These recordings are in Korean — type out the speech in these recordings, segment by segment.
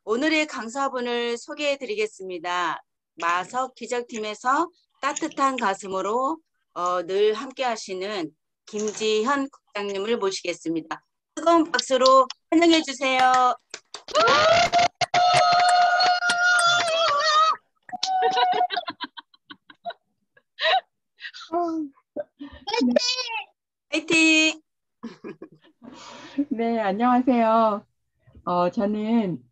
오늘의 강사분을 소개해 드리겠습니다. 마석 기적팀에서 따뜻한 가슴으로 늘 함께 하시는 김지현 국장님을 모시겠습니다. 뜨거운 박수로 환영해 주세요. 화이팅! 네, 안녕하세요. 저는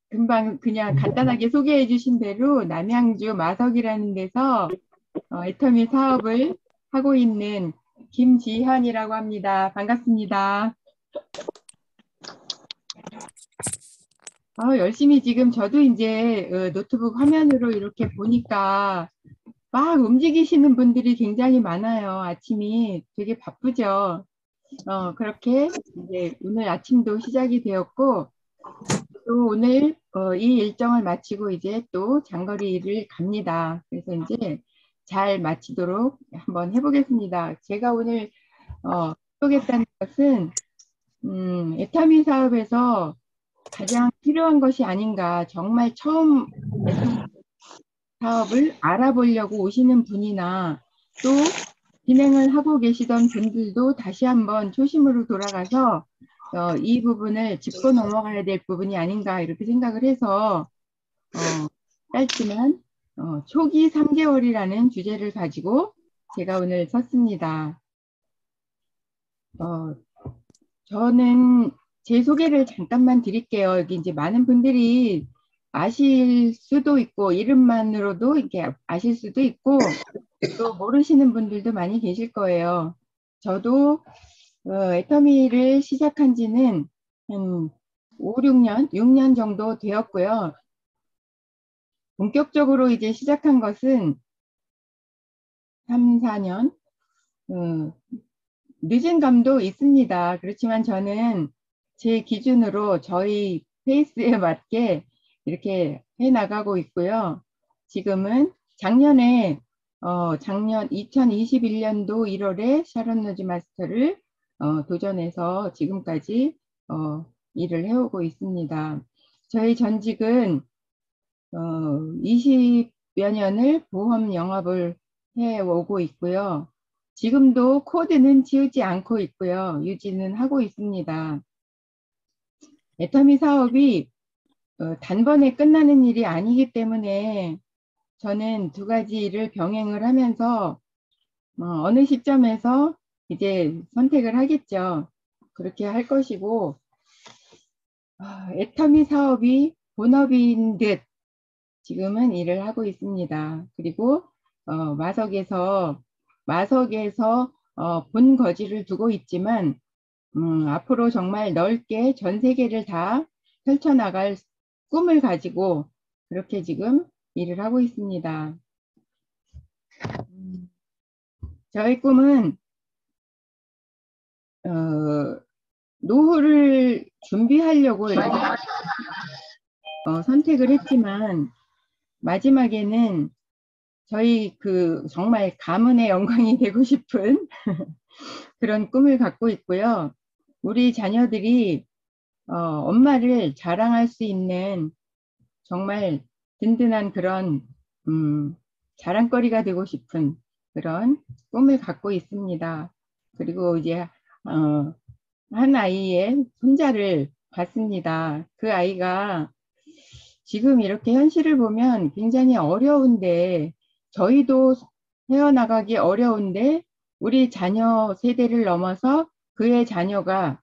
금방 그냥 간단하게 소개해 주신 대로 남양주 마석이라는 데서 애터미 사업을 하고 있는 김지현이라고 합니다. 반갑습니다. 열심히 지금 저도 이제 노트북 화면으로 이렇게 보니까 막 움직이시는 분들이 굉장히 많아요. 아침이 되게 바쁘죠. 그렇게 이제 오늘 아침도 시작이 되었고, 또 오늘 이 일정을 마치고 이제 또 장거리를 갑니다. 그래서 이제 잘 마치도록 한번 해보겠습니다. 제가 오늘 해보겠다는 것은 애터미 사업에서 가장 필요한 것이 아닌가. 정말 처음 애터미 사업을 알아보려고 오시는 분이나 또 진행을 하고 계시던 분들도 다시 한번 초심으로 돌아가서 이 부분을 짚고 넘어가야 될 부분이 아닌가 이렇게 생각을 해서 짧지만 초기 3개월이라는 주제를 가지고 제가 오늘 썼습니다. 저는 제 소개를 잠깐만 드릴게요. 여기 이제 많은 분들이 아실 수도 있고 이름만으로도 이렇게 아실 수도 있고 또 모르시는 분들도 많이 계실 거예요. 저도 애터미를 시작한 지는 한 5, 6년 정도 되었고요. 본격적으로 이제 시작한 것은 3, 4년, 늦은 감도 있습니다. 그렇지만 저는 제 기준으로 저희 페이스에 맞게 이렇게 해 나가고 있고요. 지금은 작년 2021년도 1월에 샤론 노즈 마스터를 도전해서 지금까지 일을 해오고 있습니다. 저희 전직은 20여 년을 보험 영업을 해오고 있고요. 지금도 코드는 지우지 않고 있고요. 유지는 하고 있습니다. 애터미 사업이 단번에 끝나는 일이 아니기 때문에 저는 두 가지 일을 병행을 하면서 어느 시점에서 이제 선택을 하겠죠. 그렇게 할 것이고 애터미 사업이 본업인 듯 지금은 일을 하고 있습니다. 그리고 마석에서 본 거지를 두고 있지만 앞으로 정말 넓게 전 세계를 다 펼쳐나갈 꿈을 가지고 그렇게 지금 일을 하고 있습니다. 저의 꿈은 노후를 준비하려고 이렇게 선택을 했지만 마지막에는 저희 정말 가문의 영광이 되고 싶은 그런 꿈을 갖고 있고요. 우리 자녀들이 엄마를 자랑할 수 있는 정말 든든한 그런 자랑거리가 되고 싶은 그런 꿈을 갖고 있습니다. 그리고 이제 한 아이의 손자를 봤습니다. 그 아이가 지금 이렇게 현실을 보면 굉장히 어려운데 저희도 헤어나가기 어려운데 우리 자녀 세대를 넘어서 그의 자녀가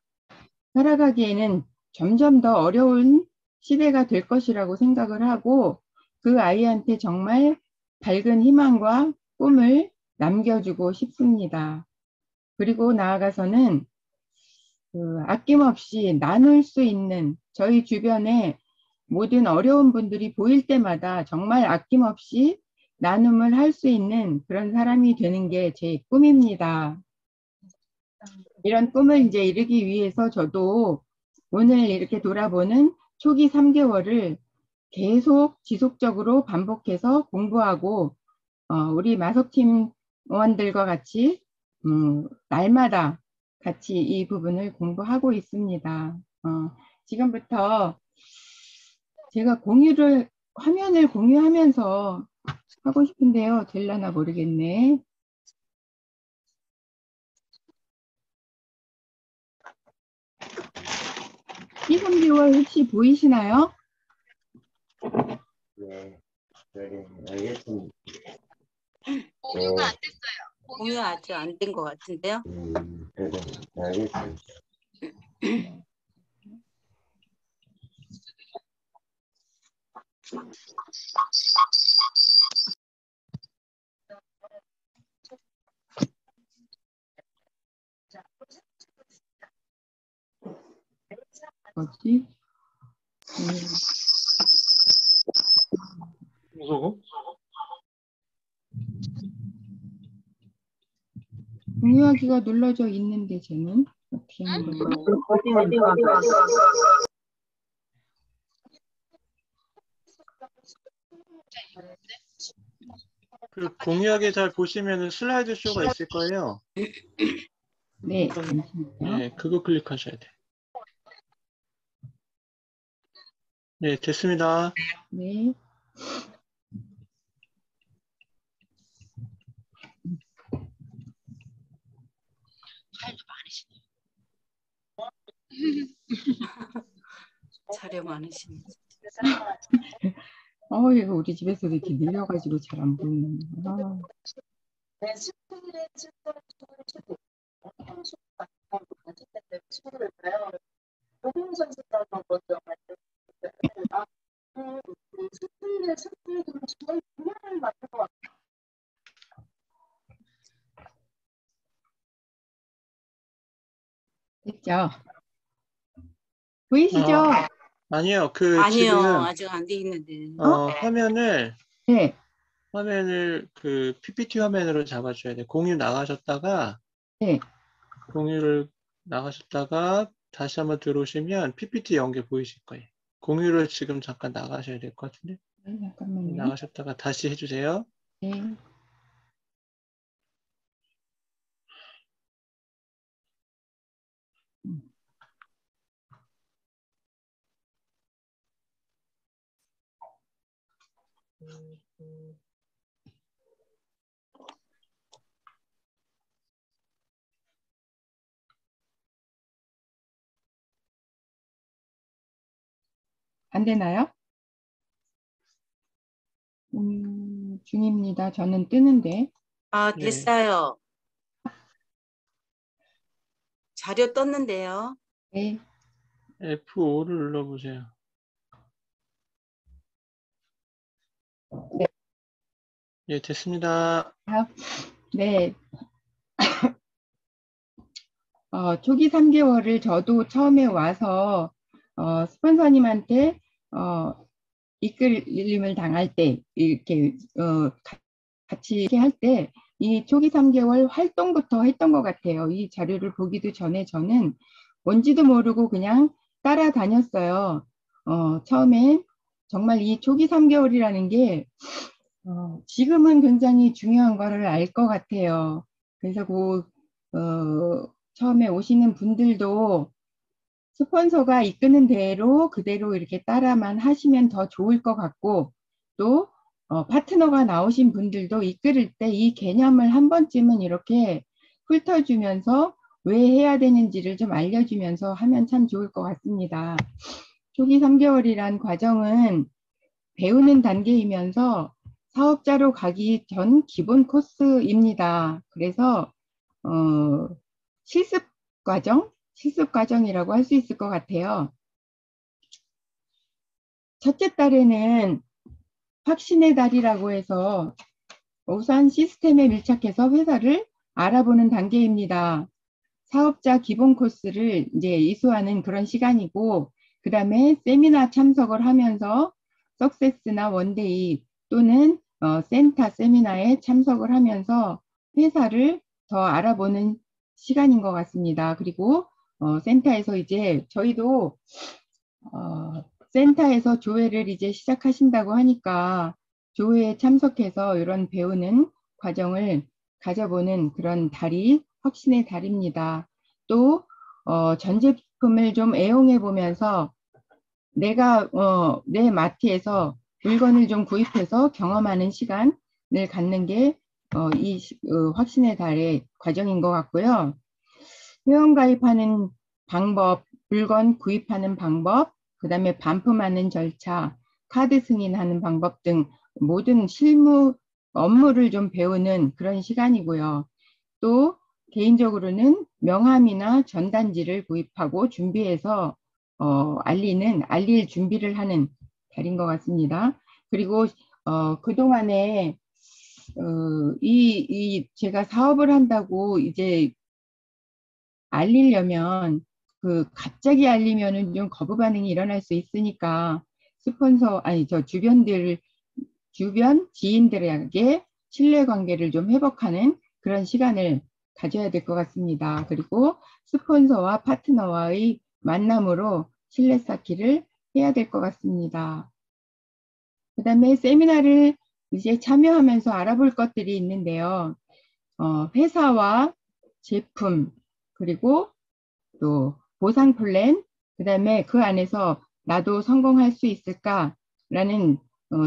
살아가기에는 점점 더 어려운 시대가 될 것이라고 생각을 하고 그 아이한테 정말 밝은 희망과 꿈을 남겨주고 싶습니다. 그리고 나아가서는 아낌없이 나눌 수 있는 저희 주변에 모든 어려운 분들이 보일 때마다 정말 아낌없이 나눔을 할 수 있는 그런 사람이 되는 게 제 꿈입니다. 이런 꿈을 이제 이루기 위해서 저도 오늘 이렇게 돌아보는 초기 3개월을 계속 지속적으로 반복해서 공부하고 우리 마석팀 원들과 같이 날마다 같이 이 부분을 공부하고 있습니다. 지금부터 제가 화면을 공유하면서 하고 싶은데요. 될라나 모르겠네. C3개월 혹시 보이시나요? 네, 네, 알겠습니다. 공유가 안 됐어요. 공유 아직 안 된 것 같은데요. 네, 알겠습니다. 뭐지? 공유하기가 눌러져 있는데 쟤는 어떻게 하는 거죠? 그 공유하게 잘 보시면은 슬라이드 쇼가 있을 거예요. 네, 잠시만요. 네, 그거 클릭하셔야 돼요. 네, 됐습니다. 네. 자료 많으시네. 이거 우리 집에서도 이렇게 밀려가지고 잘 안 보이는 거. 됐죠? 보이시죠? 아니요, 아니요, 지금 아직 안 돼 있는데. 네. 화면을 그 PPT 화면으로 잡아줘야 돼요. 공유 나가셨다가 네. 공유를 나가셨다가 다시 한번 들어오시면 PPT 연계 보이실 거예요. 공유를 지금 잠깐 나가셔야 될 것 같은데. 네, 잠깐만요. 나가셨다가 다시 해주세요. 네. 안 되나요? 중입니다. 저는 뜨는데. 아, 네. 됐어요. 자료 떴는데요. 네. F5를 눌러보세요. 네. 예, 됐습니다. 네. 초기 3개월을 저도 처음에 와서 스폰서님한테 이끌림을 당할 때 이렇게 같이 이렇게 할 때 이 초기 3개월 활동부터 했던 것 같아요. 이 자료를 보기도 전에 저는 뭔지도 모르고 그냥 따라다녔어요. 처음에 정말 이 초기 3개월이라는 게 지금은 굉장히 중요한 거를 알 것 같아요. 그래서 처음에 오시는 분들도 스폰서가 이끄는 대로 그대로 이렇게 따라만 하시면 더 좋을 것 같고, 또 파트너가 나오신 분들도 이끌을 때 이 개념을 한 번쯤은 이렇게 훑어주면서 왜 해야 되는지를 좀 알려주면서 하면 참 좋을 것 같습니다. 초기 3개월이란 과정은 배우는 단계이면서 사업자로 가기 전 기본 코스입니다. 그래서 실습 과정이라고 할 수 있을 것 같아요. 첫째 달에는 확신의 달이라고 해서 우선 시스템에 밀착해서 회사를 알아보는 단계입니다. 사업자 기본 코스를 이제 이수하는 그런 시간이고, 그 다음에 세미나 참석을 하면서 석세스나 원데이 또는 센터 세미나에 참석을 하면서 회사를 더 알아보는 시간인 것 같습니다. 그리고 센터에서 이제 저희도 센터에서 조회를 이제 시작하신다고 하니까 조회에 참석해서 이런 배우는 과정을 가져보는 그런 달이 확신의 달입니다. 또 전 제품을 좀 애용해 보면서 내가 내 마트에서 물건을 좀 구입해서 경험하는 시간을 갖는 게 확신의 달의 과정인 것 같고요. 회원가입하는 방법, 물건 구입하는 방법, 그 다음에 반품하는 절차, 카드 승인하는 방법 등 모든 실무 업무를 좀 배우는 그런 시간이고요. 또 개인적으로는 명함이나 전단지를 구입하고 준비해서 알릴 준비를 하는 달인 것 같습니다. 그리고 그동안에 제가 사업을 한다고 이제 알리려면 갑자기 알리면은 좀 거부 반응이 일어날 수 있으니까 주변 지인들에게 신뢰관계를 좀 회복하는 그런 시간을 가져야 될 것 같습니다. 그리고 스폰서와 파트너와의 만남으로 신뢰 쌓기를 해야 될 것 같습니다. 그 다음에 세미나를 이제 참여하면서 알아볼 것들이 있는데요. 회사와 제품, 그리고 또 보상 플랜, 그 다음에 그 안에서 나도 성공할 수 있을까라는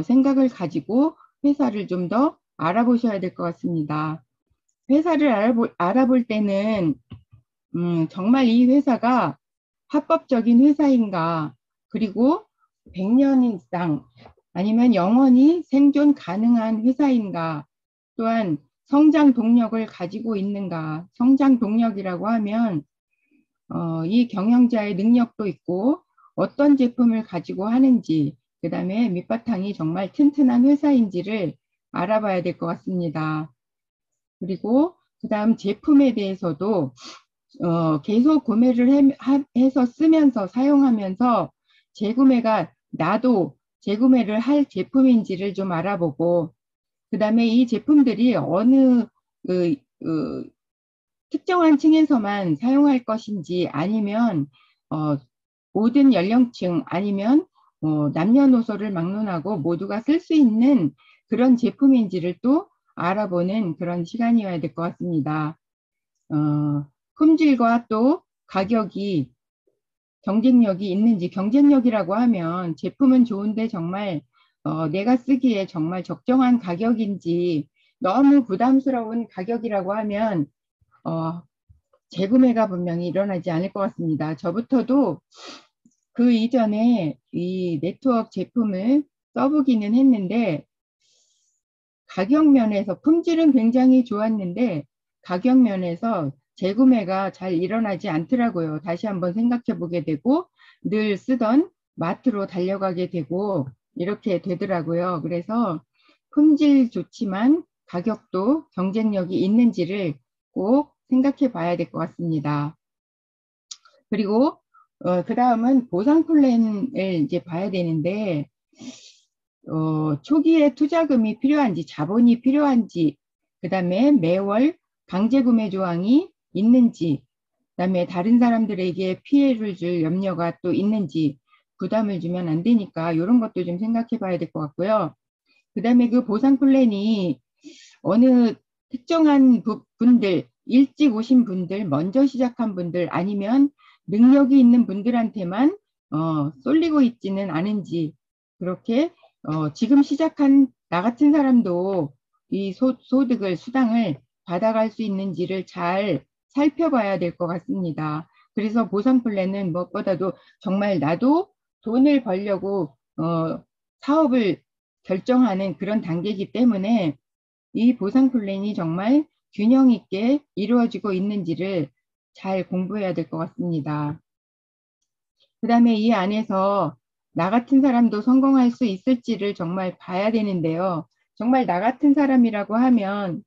생각을 가지고 회사를 좀 더 알아보셔야 될 것 같습니다. 회사를 알아볼 때는 정말 이 회사가 합법적인 회사인가, 그리고 100년 이상 아니면 영원히 생존 가능한 회사인가, 또한 성장 동력을 가지고 있는가. 성장 동력이라고 하면 이 경영자의 능력도 있고 어떤 제품을 가지고 하는지, 그 다음에 밑바탕이 정말 튼튼한 회사인지를 알아봐야 될 것 같습니다. 그리고 그 다음 제품에 대해서도 계속 구매를 해서 쓰면서 사용하면서 나도 재구매를 할 제품인지를 좀 알아보고, 그 다음에 이 제품들이 어느 특정한 층에서만 사용할 것인지, 아니면 모든 연령층, 아니면 남녀노소를 막론하고 모두가 쓸 수 있는 그런 제품인지를 또 알아보는 그런 시간이어야 될 것 같습니다. 품질과 또 가격이 경쟁력이 있는지, 경쟁력이라고 하면 제품은 좋은데 정말 내가 쓰기에 정말 적정한 가격인지, 너무 부담스러운 가격이라고 하면 재구매가 분명히 일어나지 않을 것 같습니다. 저부터도 그 이전에 이 네트워크 제품을 써보기는 했는데, 가격 면에서 품질은 굉장히 좋았는데 가격 면에서 재구매가 잘 일어나지 않더라고요. 다시 한번 생각해 보게 되고 늘 쓰던 마트로 달려가게 되고 이렇게 되더라고요. 그래서 품질 좋지만 가격도 경쟁력이 있는지를 꼭 생각해 봐야 될 것 같습니다. 그리고 그 다음은 보상 플랜을 이제 봐야 되는데, 초기에 투자금이 필요한지, 자본이 필요한지, 그 다음에 매월 강제구매 조항이 있는지, 그 다음에 다른 사람들에게 피해를 줄 염려가 또 있는지, 부담을 주면 안 되니까 이런 것도 좀 생각해 봐야 될 것 같고요. 그 다음에 그 보상 플랜이 어느 특정한 분들, 일찍 오신 분들, 먼저 시작한 분들, 아니면 능력이 있는 분들한테만 쏠리고 있지는 않은지, 그렇게 지금 시작한 나 같은 사람도 이 수당을 받아갈 수 있는지를 잘 살펴봐야 될 것 같습니다. 그래서 보상 플랜은 무엇보다도 정말 나도 돈을 벌려고 사업을 결정하는 그런 단계이기 때문에 이 보상 플랜이 정말 균형 있게 이루어지고 있는지를 잘 공부해야 될 것 같습니다. 그 다음에 이 안에서 나 같은 사람도 성공할 수 있을지를 정말 봐야 되는데요. 정말 나 같은 사람이라고 하면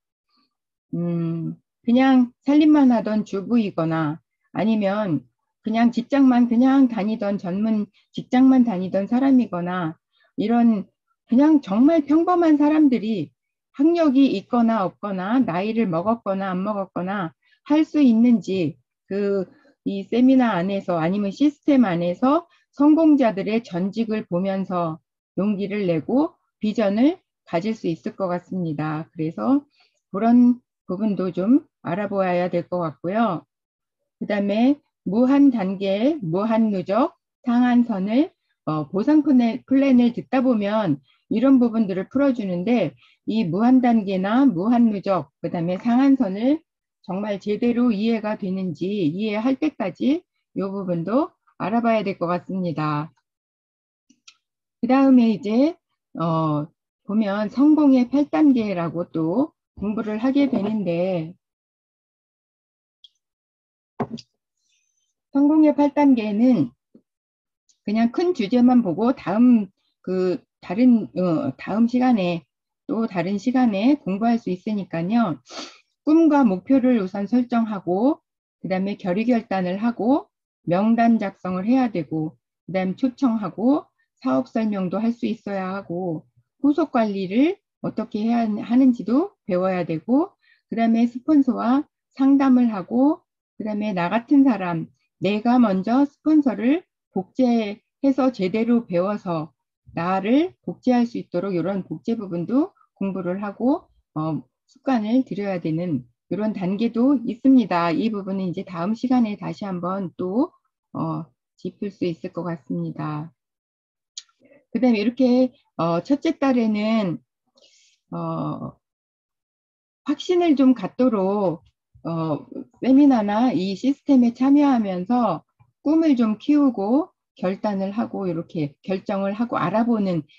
그냥 살림만 하던 주부이거나, 아니면 그냥 직장만 그냥 다니던 전문 직장만 다니던 사람이거나, 이런 그냥 정말 평범한 사람들이 학력이 있거나 없거나 나이를 먹었거나 안 먹었거나 할 수 있는지, 이 세미나 안에서 아니면 시스템 안에서 성공자들의 전직을 보면서 용기를 내고 비전을 가질 수 있을 것 같습니다. 그래서 그런 부분도 좀 알아보아야 될 것 같고요. 그 다음에 무한 단계, 무한 누적, 상한선을 보상 플랜을 듣다 보면 이런 부분들을 풀어주는데 이 무한 단계나 무한 누적, 그 다음에 상한선을 정말 제대로 이해가 되는지 이해할 때까지 이 부분도 알아봐야 될 것 같습니다. 그 다음에 이제 보면 성공의 8단계라고 또 공부를 하게 되는데 성공의 8단계는 그냥 큰 주제만 보고 다음 시간에 또 다른 시간에 공부할 수 있으니까요. 꿈과 목표를 우선 설정하고 그 다음에 결의결단을 하고 명단 작성을 해야 되고 그 다음 초청하고 사업 설명도 할 수 있어야 하고 후속 관리를 어떻게 해야 하는지도 배워야 되고 그 다음에 스폰서와 상담을 하고 그 다음에 나 같은 사람 내가 먼저 스폰서를 복제해서 제대로 배워서 나를 복제할 수 있도록 이런 복제 부분도 공부를 하고 습관을 들여야 되는 이런 단계도 있습니다. 이 부분은 이제 다음 시간에 다시 한번 또 짚을 수 있을 것 같습니다. 그 다음에 이렇게 첫째 달에는 확신을 좀 갖도록 세미나나 이 시스템에 참여하면서 꿈을 좀 키우고 결단을 하고 이렇게 결정을 하고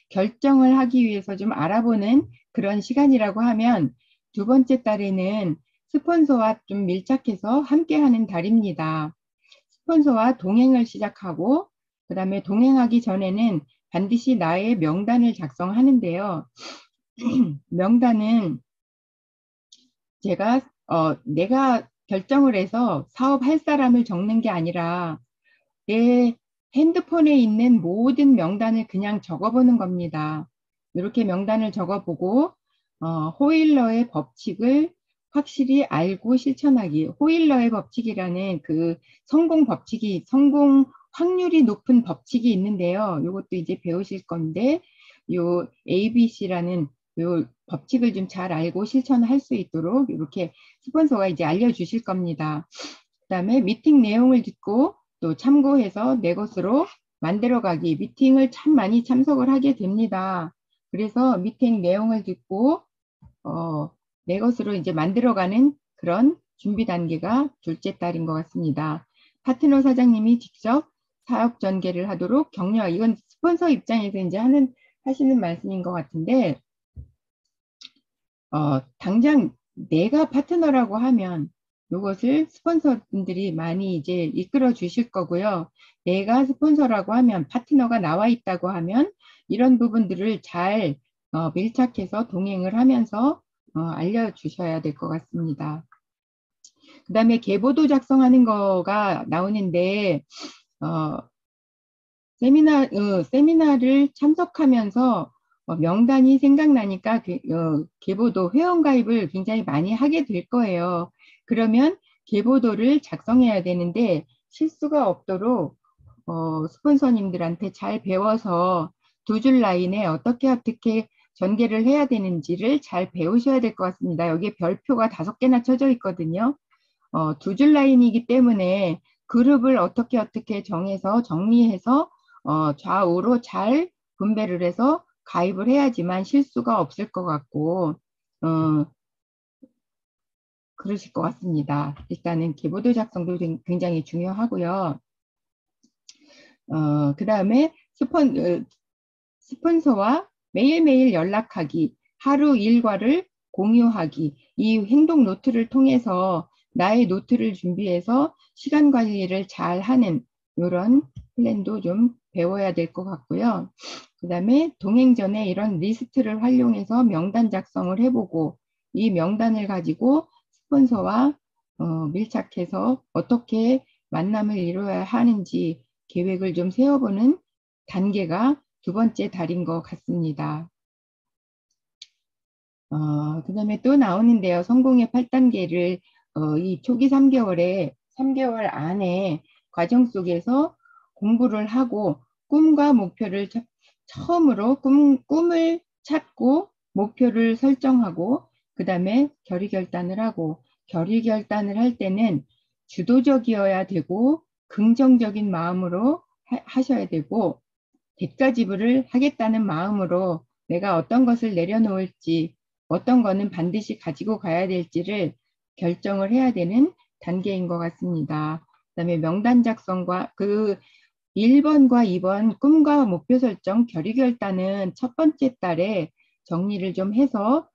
결정을 하기 위해서 좀 알아보는 그런 시간이라고 하면 두 번째 달에는 스폰서와 좀 밀착해서 함께하는 달입니다. 스폰서와 동행을 시작하고 그 다음에 동행하기 전에는 반드시 나의 명단을 작성하는데요. 명단은 내가 결정을 해서 사업할 사람을 적는 게 아니라 내 핸드폰에 있는 모든 명단을 그냥 적어보는 겁니다. 이렇게 명단을 적어보고 호일러의 법칙을 확실히 알고 실천하기. 호일러의 법칙이라는 그 성공 확률이 높은 법칙이 있는데요. 이것도 이제 배우실 건데 요 ABC라는 요 법칙을 좀 잘 알고 실천할 수 있도록 이렇게 스폰서가 이제 알려주실 겁니다. 그 다음에 미팅 내용을 듣고 또 참고해서 내 것으로 만들어가기. 미팅을 참 많이 참석을 하게 됩니다. 그래서 미팅 내용을 듣고 내 것으로 이제 만들어가는 그런 준비 단계가 둘째 달인 것 같습니다. 파트너 사장님이 직접 사업 전개를 하도록 격려. 이건 스폰서 입장에서 이제 하시는 말씀인 것 같은데 당장 내가 파트너라고 하면 이것을 스폰서분들이 많이 이제 이끌어 주실 거고요. 내가 스폰서라고 하면 파트너가 나와 있다고 하면 이런 부분들을 잘 밀착해서 동행을 하면서 알려주셔야 될 것 같습니다. 그 다음에 계보도 작성하는 거가 나오는데 세미나를 참석하면서 명단이 생각나니까 계보도 회원가입을 굉장히 많이 하게 될 거예요. 그러면 계보도를 작성해야 되는데 실수가 없도록 스폰서님들한테 잘 배워서 두 줄 라인에 어떻게 전개를 해야 되는지를 잘 배우셔야 될 것 같습니다. 여기에 별표가 5개나 쳐져 있거든요. 두 줄 라인이기 때문에 그룹을 어떻게 정리해서 좌우로 잘 분배를 해서 가입을 해야지만 실수가 없을 것 같고 그러실 것 같습니다. 일단은 계보도 작성도 굉장히 중요하고요. 그 다음에 스폰서와 매일매일 연락하기, 하루 일과를 공유하기, 이 행동 노트를 통해서 나의 노트를 준비해서 시간 관리를 잘 하는 이런 플랜도 좀 배워야 될 것 같고요. 그 다음에 동행 전에 이런 리스트를 활용해서 명단 작성을 해보고 이 명단을 가지고 스폰서와 밀착해서 어떻게 만남을 이루어야 하는지 계획을 좀 세워보는 단계가 두 번째 달인 것 같습니다. 그 다음에 또 나오는데요. 성공의 8단계를 이 초기 3개월 안에 과정 속에서 공부를 하고 꿈과 목표를 처음으로 꿈을 찾고 목표를 설정하고 그 다음에 결의결단을 하고 결의결단을 할 때는 주도적이어야 되고 긍정적인 마음으로 하셔야 되고 대가 지불을 하겠다는 마음으로 내가 어떤 것을 내려놓을지, 어떤 거는 반드시 가지고 가야 될지를 결정을 해야 되는 단계인 것 같습니다. 그다음에 명단 작성과 1번과 2번 꿈과 목표 설정, 결의 결단은 첫 번째 달에 정리를 좀 해서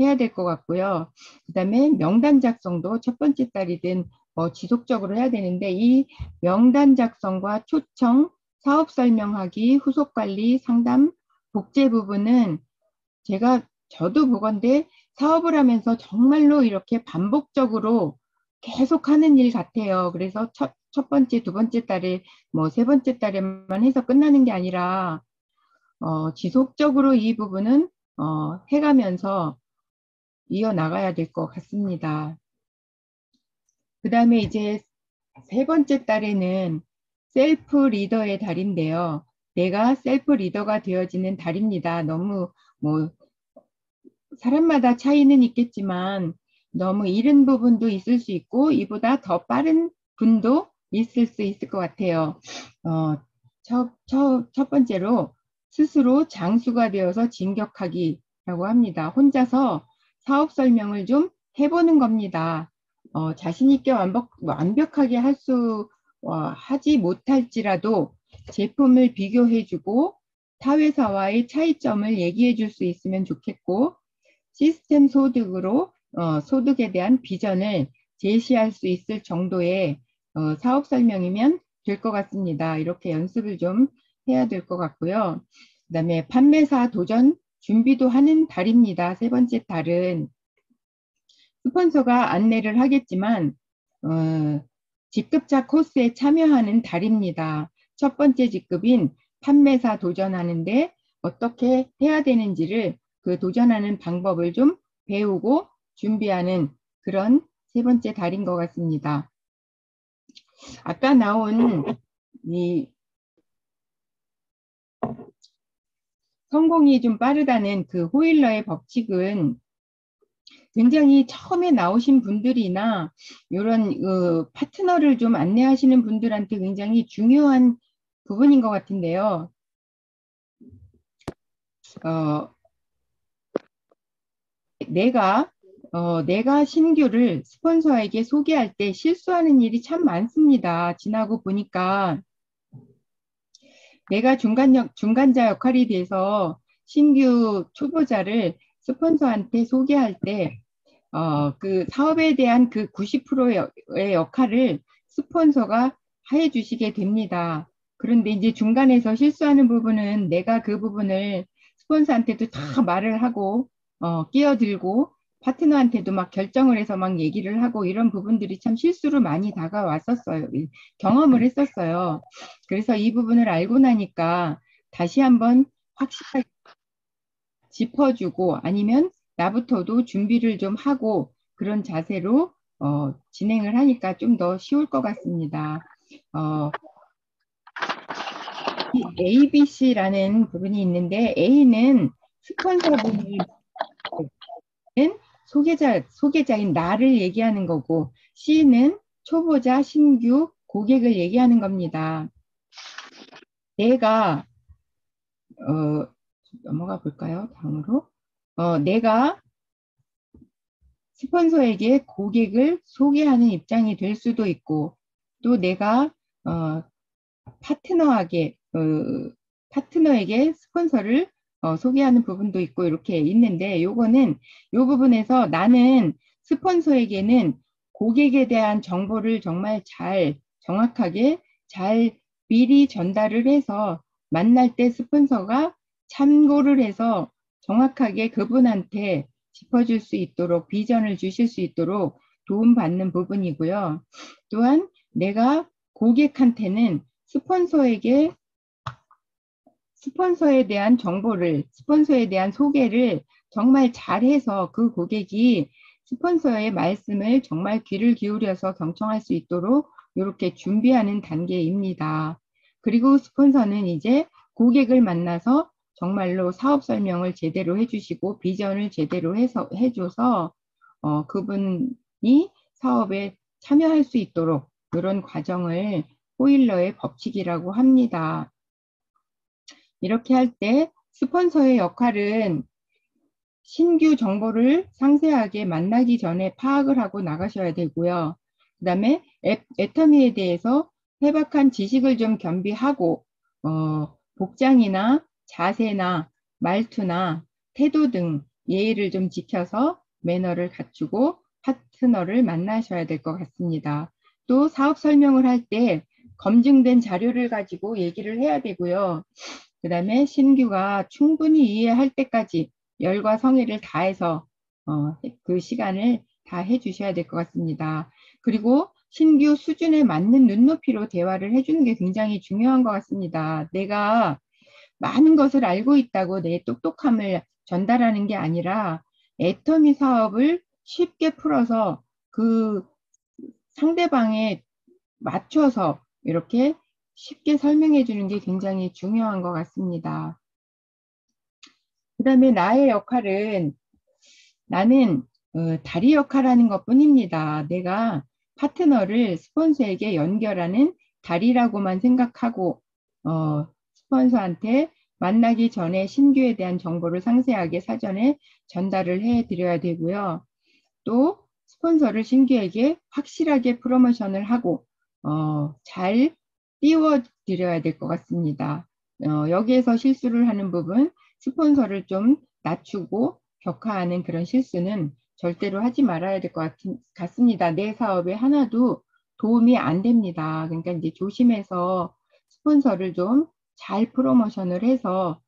해야 될 것 같고요. 그다음에 명단 작성도 첫 번째 달이든 지속적으로 해야 되는데, 이 명단 작성과 초청, 사업 설명하기, 후속 관리, 상담, 복제 부분은 저도 보건데 사업을 하면서 정말로 이렇게 반복적으로 계속 하는 일 같아요. 그래서 첫 번째, 두 번째 달에 세 번째 달에만 해서 끝나는 게 아니라 지속적으로 이 부분은 해가면서 이어나가야 될 것 같습니다. 그 다음에 이제 세 번째 달에는 셀프 리더의 달인데요. 내가 셀프 리더가 되어지는 달입니다. 너무 사람마다 차이는 있겠지만 너무 이른 부분도 있을 수 있고 이보다 더 빠른 분도 있을 수 있을 것 같아요. 첫 번째로 스스로 장수가 되어서 진격하기라고 합니다. 혼자서 사업 설명을 좀 해보는 겁니다. 자신 있게 완벽하게 하지 못할지라도 제품을 비교해주고 타 회사와의 차이점을 얘기해 줄 수 있으면 좋겠고, 시스템 소득에 대한 비전을 제시할 수 있을 정도의 사업 설명이면 될 것 같습니다. 이렇게 연습을 좀 해야 될 것 같고요. 그다음에 판매사 도전 준비도 하는 달입니다. 세 번째 달은 스폰서가 안내를 하겠지만 직급자 코스에 참여하는 달입니다. 첫 번째 직급인 판매사 도전하는데 어떻게 해야 되는지를 그 도전하는 방법을 좀 배우고 준비하는 그런 세 번째 달인 것 같습니다. 아까 나온 이 성공이 좀 빠르다는 그 호일러의 법칙은 굉장히 처음에 나오신 분들이나 이런 파트너를 좀 안내하시는 분들한테 굉장히 중요한 부분인 것 같은데요. 내가 신규를 스폰서에게 소개할 때 실수하는 일이 참 많습니다. 지나고 보니까 내가 중간자 역할이 돼서 신규 초보자를 스폰서한테 소개할 때 그 사업에 대한 그 90%의 역할을 스폰서가 해 주시게 됩니다. 그런데 이제 중간에서 실수하는 부분은 내가 그 부분을 스폰서한테도 다 말을 하고 끼어들고 파트너한테도 막 결정을 해서 막 얘기를 하고 이런 부분들이 참 실수로 많이 다가왔었어요. 경험을 했었어요. 그래서 이 부분을 알고 나니까 다시 한번 확실하게 짚어주고 아니면 나부터도 준비를 좀 하고 그런 자세로 진행을 하니까 좀 더 쉬울 것 같습니다. 이 ABC라는 부분이 있는데 A는 스폰서분은 소개자인 나를 얘기하는 거고 C는 초보자, 신규, 고객을 얘기하는 겁니다. 내가 넘어가 볼까요? 다음으로. 내가 스폰서에게 고객을 소개하는 입장이 될 수도 있고 또 내가 파트너에게 스폰서를 소개하는 부분도 있고 이렇게 있는데 요 부분에서 나는 스폰서에게는 고객에 대한 정보를 정말 정확하게 미리 전달을 해서 만날 때 스폰서가 참고를 해서 정확하게 그분한테 짚어줄 수 있도록 비전을 주실 수 있도록 도움받는 부분이고요. 또한 내가 고객한테는 스폰서에 대한 정보를, 스폰서에 대한 소개를 정말 잘해서 그 고객이 스폰서의 말씀을 정말 귀를 기울여서 경청할 수 있도록 이렇게 준비하는 단계입니다. 그리고 스폰서는 이제 고객을 만나서 정말로 사업 설명을 제대로 해주시고 비전을 제대로 해줘서 그분이 사업에 참여할 수 있도록 이런 과정을 호일러의 법칙이라고 합니다. 이렇게 할 때 스폰서의 역할은 신규 정보를 상세하게 만나기 전에 파악을 하고 나가셔야 되고요. 그 다음에 애터미에 대해서 해박한 지식을 좀 겸비하고 복장이나 자세나 말투나 태도 등 예의를 좀 지켜서 매너를 갖추고 파트너를 만나셔야 될 것 같습니다. 또 사업 설명을 할 때 검증된 자료를 가지고 얘기를 해야 되고요. 그 다음에 신규가 충분히 이해할 때까지 열과 성의를 다해서 그 시간을 다 해주셔야 될 것 같습니다. 그리고 신규 수준에 맞는 눈높이로 대화를 해주는 게 굉장히 중요한 것 같습니다. 내가 많은 것을 알고 있다고 내 똑똑함을 전달하는 게 아니라 애터미 사업을 쉽게 풀어서 그 상대방에 맞춰서 이렇게 쉽게 설명해 주는 게 굉장히 중요한 것 같습니다. 그 다음에 나의 역할은 나는 다리 역할하는 것 뿐입니다. 내가 파트너를 스폰서에게 연결하는 다리라고만 생각하고 스폰서한테 만나기 전에 신규에 대한 정보를 상세하게 사전에 전달을 해 드려야 되고요. 또 스폰서를 신규에게 확실하게 프로모션을 하고 잘 띄워 드려야 될 것 같습니다. 여기에서 실수를 하는 부분, 스폰서를 좀 낮추고 격하하는 그런 실수는 절대로 하지 말아야 될 것 같습니다. 내 사업에 하나도 도움이 안 됩니다. 그러니까 이제 조심해서 스폰서를 좀 잘 프로모션을 해서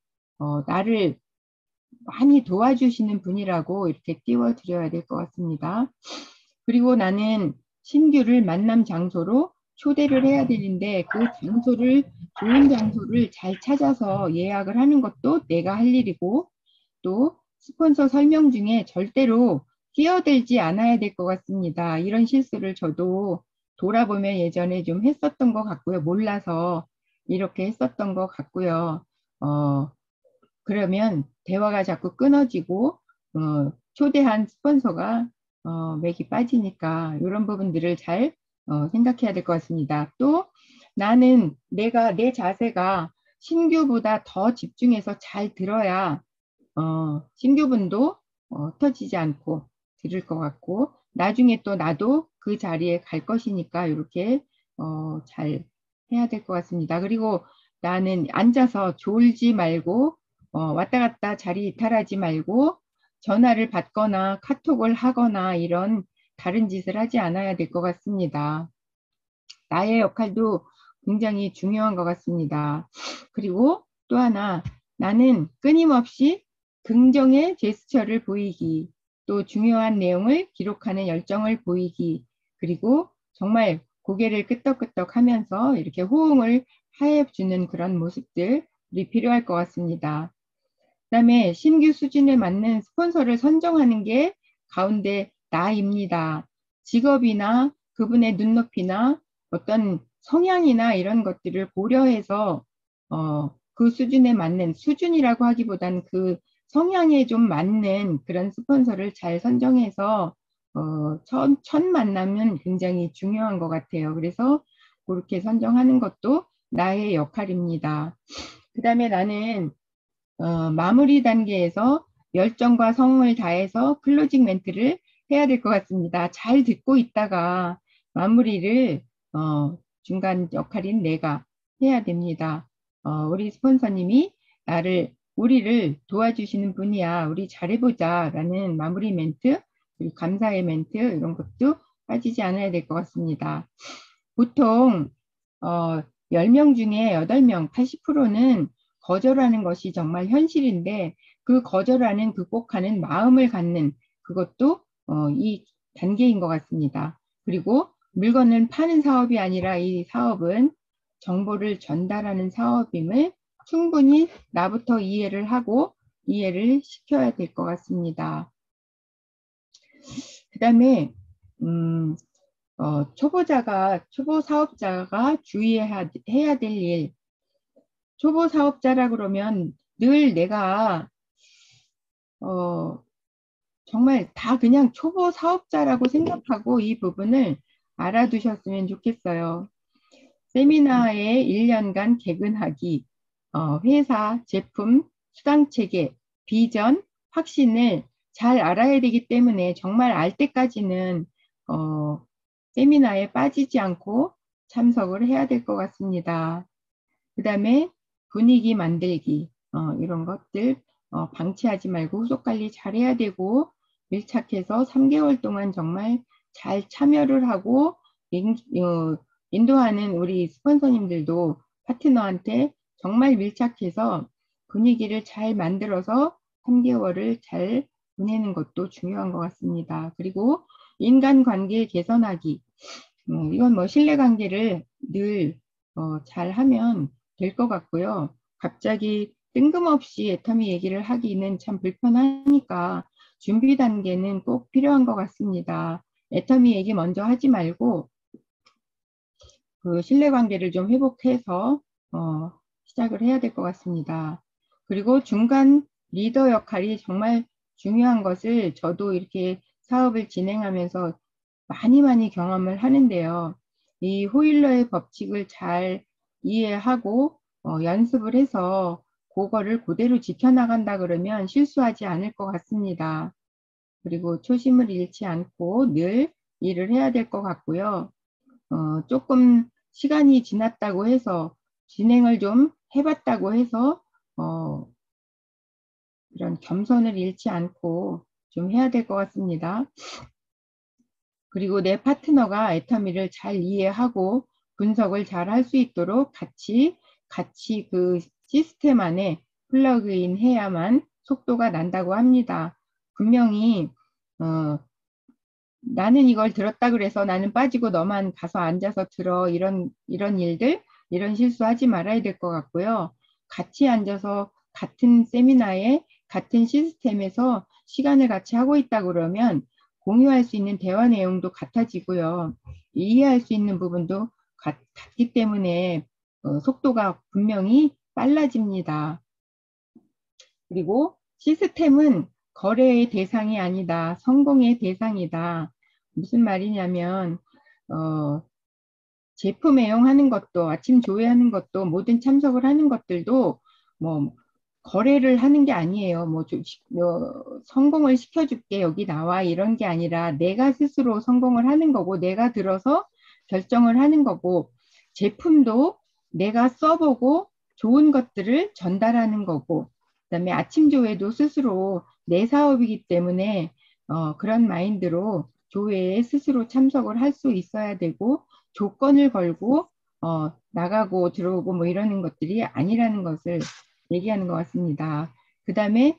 나를 많이 도와주시는 분이라고 이렇게 띄워드려야 될 것 같습니다. 그리고 나는 신규를 만남 장소로 초대를 해야 되는데 그 장소를 좋은 장소를 잘 찾아서 예약을 하는 것도 내가 할 일이고 또 스폰서 설명 중에 절대로 끼어들지 않아야 될 것 같습니다. 이런 실수를 저도 돌아보면 예전에 좀 했었던 것 같고요. 몰라서 이렇게 했었던 것 같고요. 그러면 대화가 자꾸 끊어지고 초대한 스폰서가 맥이 빠지니까 이런 부분들을 잘 생각해야 될 것 같습니다. 또 나는 내 자세가 신규보다 더 집중해서 잘 들어야 신규분도 터지지 않고 들을 것 같고 나중에 또 나도 그 자리에 갈 것이니까 이렇게 잘 해야 될 것 같습니다. 그리고 나는 앉아서 졸지 말고 왔다 갔다 자리 이탈하지 말고 전화를 받거나 카톡을 하거나 이런 다른 짓을 하지 않아야 될 것 같습니다. 나의 역할도 굉장히 중요한 것 같습니다. 그리고 또 하나, 나는 끊임없이 긍정의 제스처를 보이기, 또 중요한 내용을 기록하는 열정을 보이기, 그리고 정말 고개를 끄덕끄덕 하면서 이렇게 호응을 하해주는 그런 모습들이 필요할 것 같습니다. 그 다음에 신규 수준에 맞는 스폰서를 선정하는 게 가운데 나입니다. 직업이나 그분의 눈높이나 어떤 성향이나 이런 것들을 고려해서 그 수준에 맞는, 수준이라고 하기보다는 그 성향에 좀 맞는 그런 스폰서를 잘 선정해서 첫 만남은 굉장히 중요한 것 같아요. 그래서 그렇게 선정하는 것도 나의 역할입니다. 그 다음에 나는 마무리 단계에서 열정과 성을 다해서 클로징 멘트를 해야 될 것 같습니다. 잘 듣고 있다가 마무리를 중간 역할인 내가 해야 됩니다. 우리 스폰서님이 우리를 도와주시는 분이야. 우리 잘해보자 라는 마무리 멘트, 그리고 감사의 멘트 이런 것도 빠지지 않아야 될 것 같습니다. 보통 10명 중에 8명, 80%는 거절하는 것이 정말 현실인데 그 거절하는, 극복하는 마음을 갖는 그것도 이 단계인 것 같습니다. 그리고 물건을 파는 사업이 아니라 이 사업은 정보를 전달하는 사업임을 충분히 나부터 이해를 하고 이해를 시켜야 될 것 같습니다. 그 다음에 초보 사업자가 주의해야 될 일. 초보 사업자라 그러면 늘 내가 정말 다 그냥 초보 사업자라고 생각하고 이 부분을 알아두셨으면 좋겠어요. 세미나에 1년간 개근하기, 회사, 제품, 수당 체계, 비전, 확신을 잘 알아야 되기 때문에 정말 알 때까지는 세미나에 빠지지 않고 참석을 해야 될 것 같습니다. 그 다음에 분위기 만들기 이런 것들 방치하지 말고 후속 관리 잘 해야 되고 밀착해서 3개월 동안 정말 잘 참여를 하고 인도하는 우리 스폰서님들도 파트너한테 정말 밀착해서 분위기를 잘 만들어서 3개월을 잘 보내는 것도 중요한 것 같습니다. 그리고 인간관계 개선하기. 이건 뭐 신뢰관계를 늘 잘 하면 될 것 같고요. 갑자기 뜬금없이 애터미 얘기를 하기는 참 불편하니까 준비 단계는 꼭 필요한 것 같습니다. 애터미 얘기 먼저 하지 말고 그 신뢰관계를 좀 회복해서 시작을 해야 될 것 같습니다. 그리고 중간 리더 역할이 정말 중요한 것을 저도 이렇게 사업을 진행하면서 많이 경험을 하는데요. 이 호일러의 법칙을 잘 이해하고 연습을 해서 그거를 그대로 지켜나간다 그러면 실수하지 않을 것 같습니다. 그리고 초심을 잃지 않고 늘 일을 해야 될 것 같고요. 조금 시간이 지났다고 해서 진행을 좀 해봤다고 해서 이런 겸손을 잃지 않고 좀 해야 될 것 같습니다. 그리고 내 파트너가 애터미를 잘 이해하고 분석을 잘 할 수 있도록 같이 그 시스템 안에 플러그인 해야만 속도가 난다고 합니다. 분명히 나는 이걸 들었다 그래서 나는 빠지고 너만 가서 앉아서 들어 이런 일들 이런 실수하지 말아야 될 것 같고요. 같이 앉아서 같은 세미나에 같은 시스템에서 시간을 같이 하고 있다 그러면 공유할 수 있는 대화 내용도 같아지고요. 이해할 수 있는 부분도 같기 때문에 속도가 분명히 빨라집니다. 그리고 시스템은 거래의 대상이 아니다. 성공의 대상이다. 무슨 말이냐면 제품 애용하는 것도 아침 조회하는 것도 모든 참석을 하는 것들도 뭐 거래를 하는 게 아니에요. 성공을 시켜줄게 여기 나와 이런 게 아니라 내가 스스로 성공을 하는 거고 내가 들어서 결정을 하는 거고 제품도 내가 써보고 좋은 것들을 전달하는 거고 그다음에 아침 조회도 스스로 내 사업이기 때문에 그런 마인드로 조회에 스스로 참석을 할 수 있어야 되고 조건을 걸고 나가고 들어오고 뭐 이러는 것들이 아니라는 것을 얘기하는 것 같습니다. 그 다음에